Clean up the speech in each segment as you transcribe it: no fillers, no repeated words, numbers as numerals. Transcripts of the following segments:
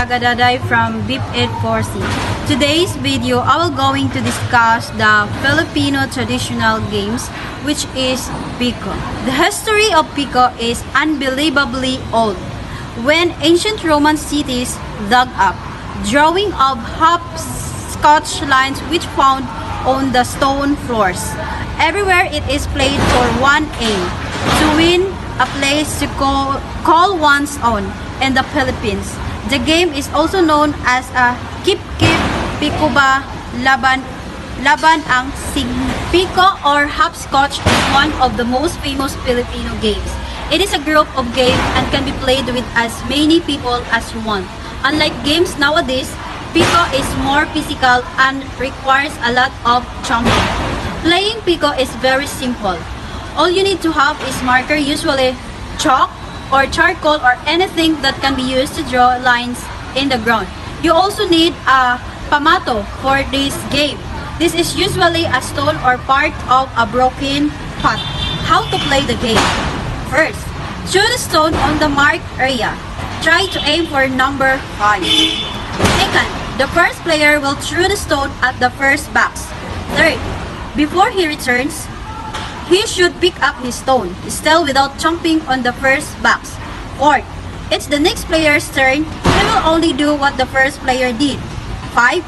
Agadaday from BIP 840. Today's video, I will going to discuss the Filipino traditional games, which is piko. The history of piko is unbelievably old. When ancient Roman cities dug up, drawing of hopscotch lines which found on the stone floors. Everywhere it is played for one aim, to win a place to call one's own in the Philippines. The game is also known as a kip-kip, piko ba, laban ang sig. Piko or hopscotch is one of the most famous Filipino games. It is a group of games and can be played with as many people as you want. Unlike games nowadays, piko is more physical and requires a lot of jumping. Playing piko is very simple. All you need to have is marker, usually chalk or charcoal or anything that can be used to draw lines in the ground. You also need a pamato for this game. This is usually a stone or part of a broken pot. How to play the game? First, shoot a stone on the marked area. Try to aim for number 5. Second, the first player will throw the stone at the first box. Third, before he returns, he should pick up his stone, still without jumping on the first box. Fourth, it's the next player's turn. He will only do what the first player did. 5,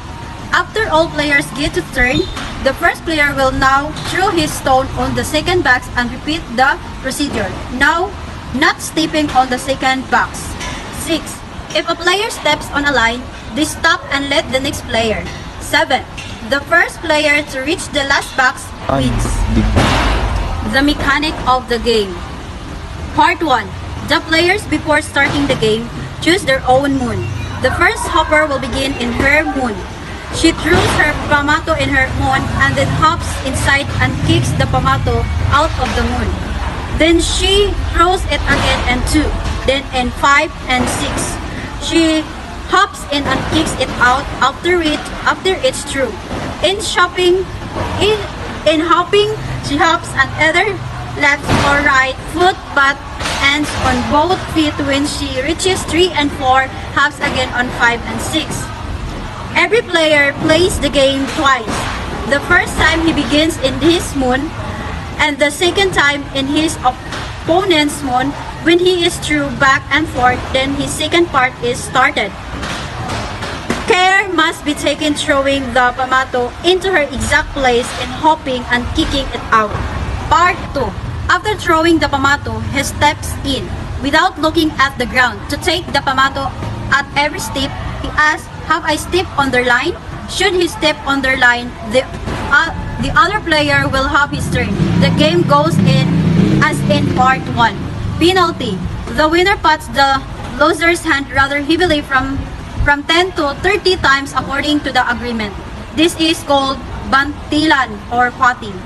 after all players get to turn, the first player will now throw his stone on the second box and repeat the procedure. Now, not stepping on the second box. 6, if a player steps on a line, they stop and let the next player. 7, the first player to reach the last box wins. The mechanic of the game. Part 1. The players before starting the game choose their own moon. The first hopper will begin in her moon. She throws her pamato in her moon and then hops inside and kicks the pamato out of the moon. Then she throws it again in 2, then in 5 and 6. She hops in and kicks it out after it's through. In hopping, she hops on either left or right foot but ends on both feet when she reaches 3 and 4, hops again on 5 and 6. Every player plays the game twice. The first time he begins in his moon and the second time in his opponent's moon. When he is through back and forth, then his second part is started. Care must be taken throwing the pamato into her exact place and hopping and kicking it out. Part 2. After throwing the pamato, he steps in without looking at the ground. To take the pamato at every step, he asks, "Have I stepped on the line?" Should he step on the line, the other player will have his turn. The game goes in as in Part 1. Penalty. The winner puts the loser's hand rather heavily from 10 to 30 times according to the agreement. This is called bantilan or potting.